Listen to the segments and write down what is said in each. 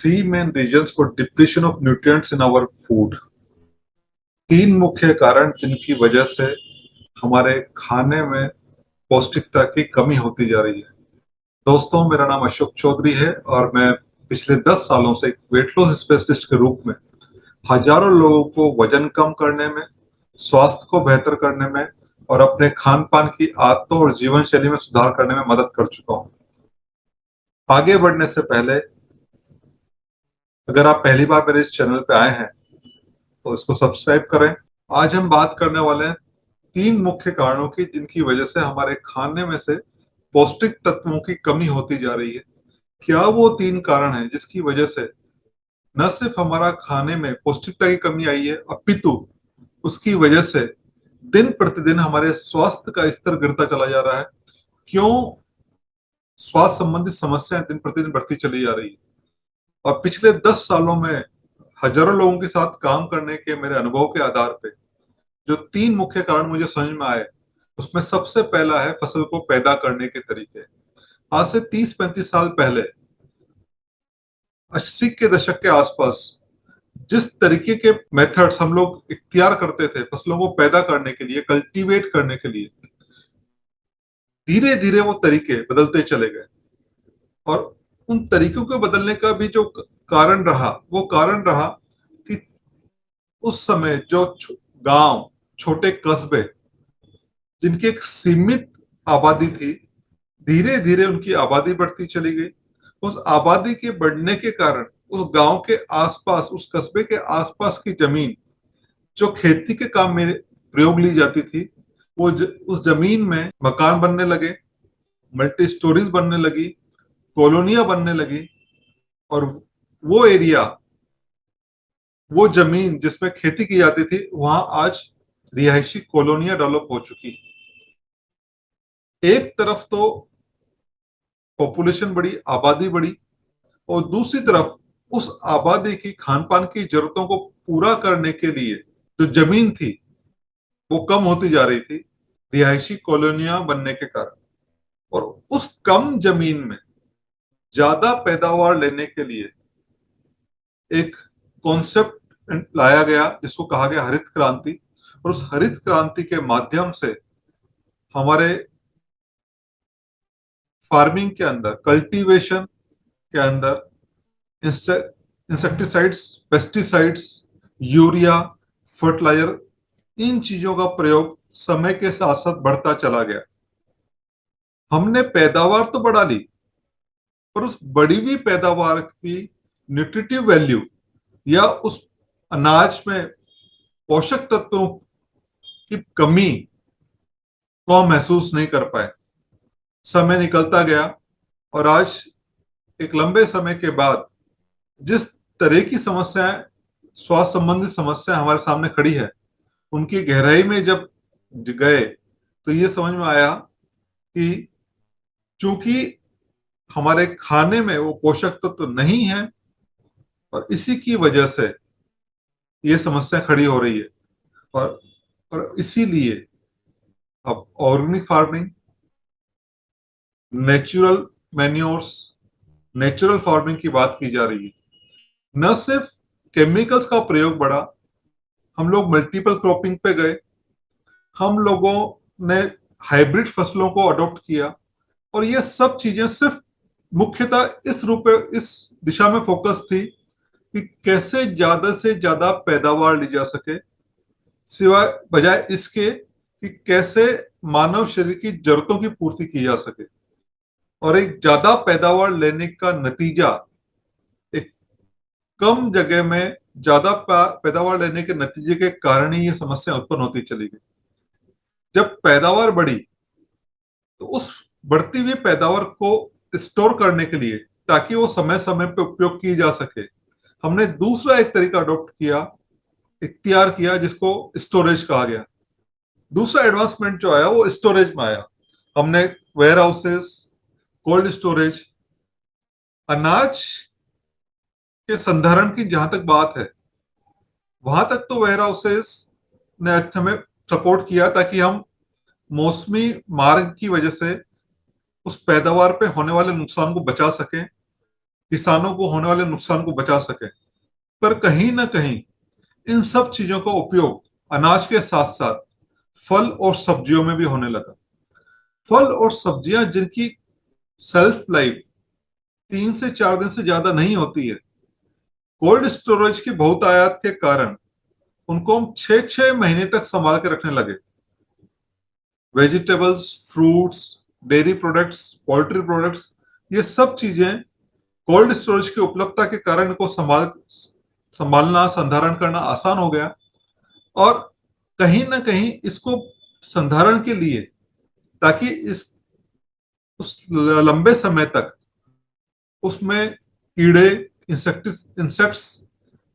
three main reasons for depletion of nutrients in our food. तीन मुख्य कारण जिनकी वजह से हमारे खाने में पौष्टिकता की कमी होती जा रही है। दोस्तों, मेरा नाम अशोक चौधरी है और मैं पिछले 10 सालों से एक वेट लॉस स्पेशलिस्ट के रूप में हजारों लोगों को वजन कम करने में, स्वास्थ्य को बेहतर करने में और अपने खान पान की आदतों और जीवन शैली में सुधार करने में मदद कर चुका हूँ। आगे बढ़ने से पहले अगर आप पहली बार मेरे इस चैनल पे आए हैं तो इसको सब्सक्राइब करें। आज हम बात करने वाले हैं तीन मुख्य कारणों की जिनकी वजह से हमारे खाने में से पौष्टिक तत्वों की कमी होती जा रही है। क्या वो तीन कारण हैं जिसकी वजह से न सिर्फ हमारा खाने में पौष्टिकता की कमी आई है, अपितु उसकी वजह से दिन प्रतिदिन हमारे स्वास्थ्य का स्तर गिरता चला जा रहा है। क्यों स्वास्थ्य संबंधित समस्याएं दिन प्रतिदिन बढ़ती चली जा रही है। और पिछले 10 सालों में हजारों लोगों के साथ काम करने के मेरे अनुभव के आधार पे जो तीन मुख्य कारण मुझे समझ में आए, उसमें सबसे पहला है फसल को पैदा करने के तरीके। आज से 30-35 साल पहले 80 के दशक के आसपास जिस तरीके के मेथड्स हम लोग इख्तियार करते थे फसलों को पैदा करने के लिए, कल्टीवेट करने के लिए, धीरे धीरे वो तरीके बदलते चले गए। और उन तरीकों को बदलने का भी जो कारण रहा, वो कारण रहा कि उस समय जो गांव, छोटे कस्बे जिनकी एक सीमित आबादी थी, धीरे धीरे उनकी आबादी बढ़ती चली गई। उस आबादी के बढ़ने के कारण उस गांव के आसपास, उस कस्बे के आसपास की जमीन जो खेती के काम में प्रयोग ली जाती थी, वो उस जमीन में मकान बनने लगे, मल्टी स्टोरीज बनने लगी, कॉलोनियां बनने लगी। और वो एरिया, वो जमीन जिसमें खेती की जाती थी, वहां आज रिहायशी कॉलोनियां डेवलप हो चुकी। एक तरफ तो पॉपुलेशन बढ़ी, आबादी बढ़ी, और दूसरी तरफ उस आबादी की खान पान की जरूरतों को पूरा करने के लिए जो जमीन थी वो कम होती जा रही थी रिहायशी कॉलोनियां बनने के कारण। और उस कम जमीन में ज्यादा पैदावार लेने के लिए एक कॉन्सेप्ट लाया गया जिसको कहा गया हरित क्रांति। और उस हरित क्रांति के माध्यम से हमारे फार्मिंग के अंदर, कल्टीवेशन के अंदर इंसेक्टिसाइड्स, पेस्टिसाइड्स, यूरिया, फर्टिलाइजर, इन चीजों का प्रयोग समय के साथ साथ बढ़ता चला गया। हमने पैदावार तो बढ़ा ली, पर उस बढ़ी हुई पैदावार की न्यूट्रिटिव वैल्यू या उस अनाज में पोषक तत्वों की कमी को हम महसूस नहीं कर पाए। समय निकलता गया और आज एक लंबे समय के बाद जिस तरह की समस्याएं, स्वास्थ्य संबंधित समस्या हमारे सामने खड़ी है, उनकी गहराई में जब गए तो ये समझ में आया कि चूंकि हमारे खाने में वो पोषक तत्व नहीं है और इसी की वजह से ये समस्या खड़ी हो रही है। और इसीलिए अब organic farming, natural manures, natural farming की बात की जा रही है। न सिर्फ केमिकल्स का प्रयोग बढ़ा, हम लोग मल्टीपल क्रॉपिंग पे गए, हम लोगों ने हाइब्रिड फसलों को अडॉप्ट किया। और ये सब चीजें सिर्फ मुख्यतः इस दिशा में फोकस थी कि कैसे ज्यादा से ज्यादा पैदावार ली जा सके, सिवाय बजाय इसके कि कैसे मानव शरीर की जरूरतों की पूर्ति की जा सके। और एक ज्यादा पैदावार लेने का नतीजा, एक कम जगह में ज्यादा पैदावार लेने के नतीजे के कारण ही ये समस्या उत्पन्न होती चली गई। जब पैदावार बढ़ी तो उस बढ़ती हुई पैदावार को स्टोर करने के लिए, ताकि वो समय समय पे उपयोग की जा सके, हमने दूसरा एक तरीका अडॉप्ट किया, इख्तियार किया, जिसको स्टोरेज कहा गया। दूसरा एडवांसमेंट जो आया वो स्टोरेज में आया। हमने वेयर हाउसेस, कोल्ड स्टोरेज, अनाज के संधारण की जहां तक बात है, वहां तक तो वेयर हाउसेस ने हमें सपोर्ट किया ताकि हम मौसमी मार्ग की वजह से उस पैदावार पे होने वाले नुकसान को बचा सकें, किसानों को होने वाले नुकसान को बचा सके। पर कहीं ना कहीं इन सब चीजों का उपयोग अनाज के साथ साथ फल और सब्जियों में भी होने लगा। फल और सब्जियां जिनकी सेल्फ लाइफ 3 से 4 दिन से ज्यादा नहीं होती है, कोल्ड स्टोरेज की बहुत आयात के कारण उनको हम 6 6 महीने तक संभाल के रखने लगे। Vegetables, fruits, dairy products, poultry products, ये सब चीजें कोल्ड स्टोरेज की उपलब्धता के कारण इनको संभालना, संधारण करना आसान हो गया। और कहीं ना कहीं इसको संधारण के लिए, ताकि इस उस लंबे समय तक उसमें कीड़े, इंसेक्ट्स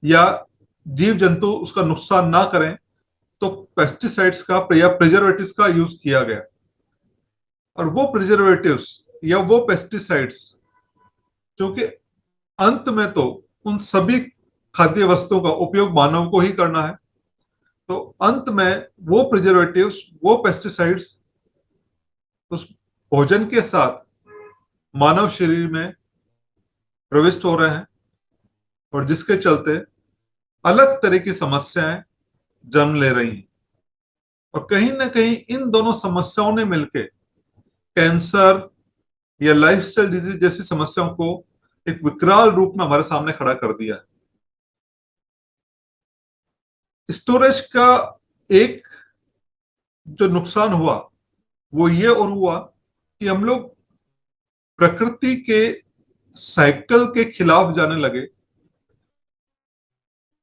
या जीव जंतु उसका नुकसान ना करें, तो पेस्टिसाइड्स का या प्रिजर्वेटिव्स का यूज किया गया। और वो प्रिजर्वेटिव्स या वो पेस्टिसाइड्स, क्योंकि अंत में तो उन सभी खाद्य वस्तुओं का उपयोग मानव को ही करना है, तो अंत में वो प्रिजर्वेटिव्स, वो पेस्टिसाइड्स उस भोजन के साथ मानव शरीर में प्रविष्ट हो रहे हैं, और जिसके चलते अलग तरह की समस्याएं जन्म ले रही हैं। और कहीं ना कहीं इन दोनों समस्याओं ने मिलकर कैंसर या लाइफस्टाइल डिजीज जैसी समस्याओं को एक विकराल रूप में हमारे सामने खड़ा कर दिया है। स्टोरेज का एक जो नुकसान हुआ वो ये और हुआ कि हम लोग प्रकृति के साइकिल के खिलाफ जाने लगे।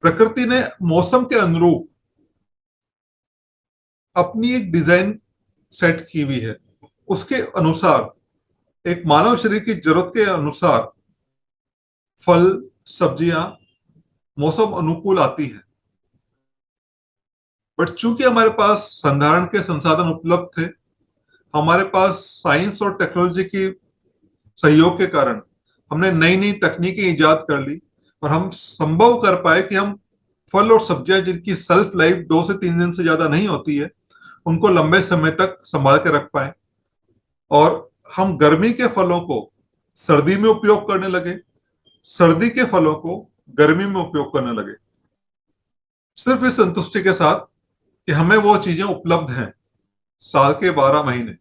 प्रकृति ने मौसम के अनुरूप अपनी एक डिजाइन सेट की हुई है, उसके अनुसार एक मानव शरीर की जरूरत के अनुसार फल, सब्जियां मौसम अनुकूल आती हैं। बट चूंकि हमारे पास संधारण के संसाधन उपलब्ध थे, हमारे पास साइंस और टेक्नोलॉजी की सहयोग के कारण हमने नई नई तकनीकें इजाद कर ली, और हम संभव कर पाए कि हम फल और सब्जियां जिनकी सेल्फ लाइफ 2 से 3 दिन से ज्यादा नहीं होती है, उनको लंबे समय तक संभाल के रख पाए। और हम गर्मी के फलों को सर्दी में उपयोग करने लगे, सर्दी के फलों को गर्मी में उपयोग करने लगे, सिर्फ इस संतुष्टि के साथ कि हमें वो चीजें उपलब्ध हैं साल के 12 महीने,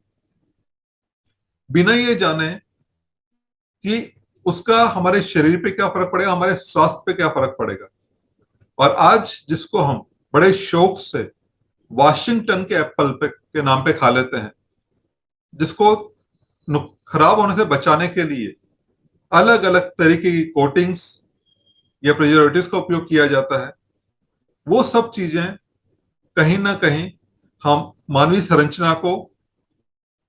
बिना ये जाने कि उसका हमारे शरीर पे क्या फर्क पड़ेगा, हमारे स्वास्थ्य पे क्या फर्क पड़ेगा। और आज जिसको हम बड़े शौक से वाशिंगटन के एप्पल पे के नाम पे खा लेते हैं, जिसको खराब होने से बचाने के लिए अलग अलग तरीके की कोटिंग्स या प्रिजर्वेटिव्स का उपयोग किया जाता है, वो सब चीजें कहीं ना कहीं हम मानवीय संरचना को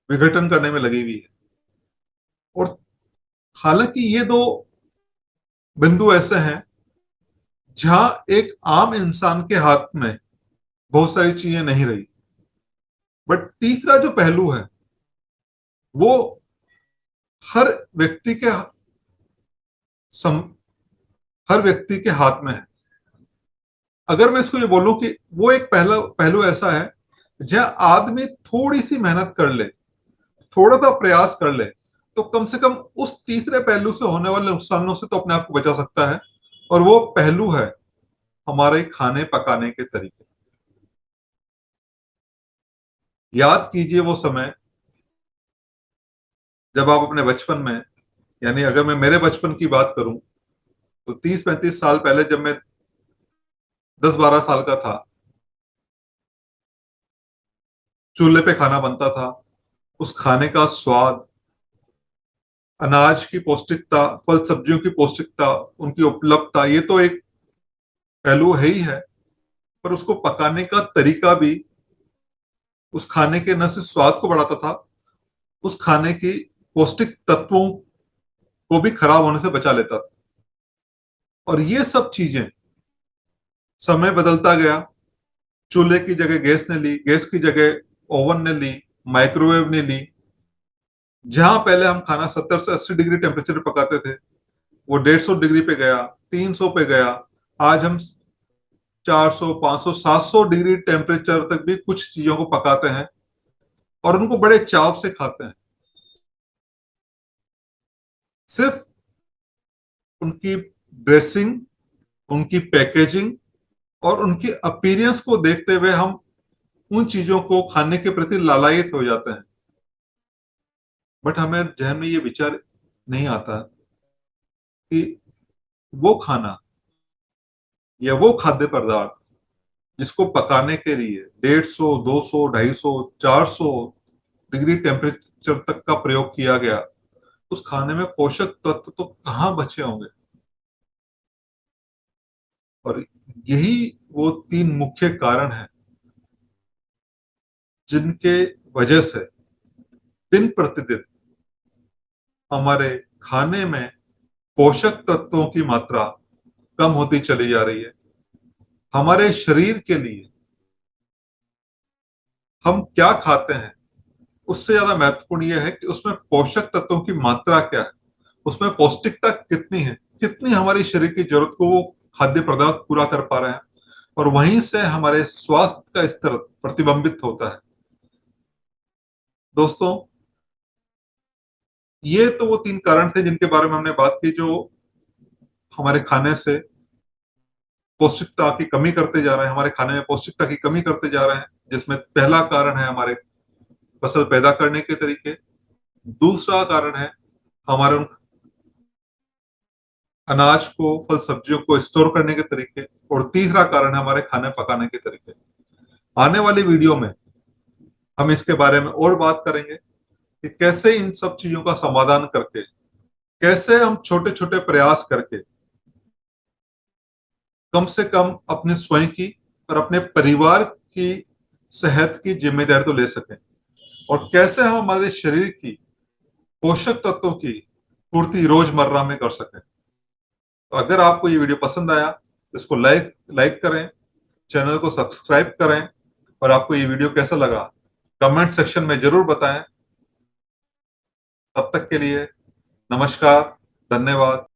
विघटन करने में लगी हुई है। और हालांकि ये दो बिंदु ऐसे हैं जहां एक आम इंसान के हाथ में बहुत सारी चीजें नहीं रही, बट तीसरा जो पहलू है वो हर व्यक्ति के सम, हर व्यक्ति के हाथ में है। अगर मैं इसको ये बोलूं कि वो एक पहला पहलू ऐसा है जहां आदमी थोड़ी सी मेहनत कर ले, थोड़ा सा प्रयास कर ले, तो कम से कम उस तीसरे पहलू से होने वाले नुकसानों से तो अपने आप को बचा सकता है। और वो पहलू है हमारे खाने पकाने के तरीके। याद कीजिए वो समय जब आप अपने बचपन में, यानी अगर मैं मेरे बचपन की बात करूं तो 30 35 साल पहले, जब मैं 10 12 साल का था, चूल्हे पे खाना बनता था। उस खाने का स्वाद, अनाज की पौष्टिकता, फल सब्जियों की पौष्टिकता, उनकी उपलब्धता, ये तो एक पहलू है ही है, पर उसको पकाने का तरीका भी उस खाने के न सिर्फ स्वाद को बढ़ाता था, उस खाने की पौष्टिक तत्वों को भी खराब होने से बचा लेता था। और ये सब चीजें समय बदलता गया, चूल्हे की जगह गैस ने ली, गैस की जगह ओवन ने ली, माइक्रोवेव ने ली। जहां पहले हम खाना 70 से 80 डिग्री टेम्परेचर पे पकाते थे, वो 150 डिग्री पे गया, 300 पे गया। आज हम 400 500 700 डिग्री टेम्परेचर तक भी कुछ चीजों को पकाते हैं, और उनको बड़े चाव से खाते हैं। सिर्फ उनकी ड्रेसिंग, उनकी पैकेजिंग और उनकी अपीयरेंस को देखते हुए हम उन चीजों को खाने के प्रति लालायित हो जाते हैं। बट हमें जहन में ये विचार नहीं आता कि वो खाना या वो खाद्य पदार्थ जिसको पकाने के लिए 150, 200, 250, 400 डिग्री टेम्परेचर तक का प्रयोग किया गया, उस खाने में पोषक तत्व तो कहाँ बचे होंगे। और यही वो तीन मुख्य कारण हैं जिनके वजह से दिन प्रतिदिन हमारे खाने में पोषक तत्वों की मात्रा कम होती चली जा रही है। हमारे शरीर के लिए हम क्या खाते हैं उससे ज्यादा महत्वपूर्ण यह है कि उसमें पोषक तत्वों की मात्रा क्या है, उसमें पौष्टिकता कितनी है, कितनी हमारी शरीर की जरूरत को वो खाद्य पदार्थ पूरा कर पा रहे हैं। और वहीं से हमारे स्वास्थ्य का स्तर प्रतिबिंबित होता है। दोस्तों, ये तो वो तीन कारण थे जिनके बारे में हमने बात की, जो हमारे खाने से पौष्टिकता की कमी करते जा रहे हैं, हमारे खाने में पौष्टिकता की कमी करते जा रहे हैं। जिसमें पहला कारण है हमारे फसल पैदा करने के तरीके, दूसरा कारण है हमारे उन अनाज को, फल सब्जियों को स्टोर करने के तरीके, और तीसरा कारण है हमारे खाने पकाने के तरीके। आने वाली वीडियो में हम इसके बारे में और बात करेंगे कि कैसे इन सब चीजों का समाधान करके, कैसे हम छोटे छोटे प्रयास करके कम से कम अपने स्वयं की और अपने परिवार की सेहत की जिम्मेदारी तो ले सकें, और कैसे हम हमारे शरीर की पोषक तत्वों की पूर्ति रोजमर्रा में कर सकें। तो अगर आपको ये वीडियो पसंद आया तो इसको लाइक लाइक करें, चैनल को सब्सक्राइब करें, और आपको ये वीडियो कैसा लगा कमेंट सेक्शन में जरूर बताएं। तब तक के लिए नमस्कार, धन्यवाद।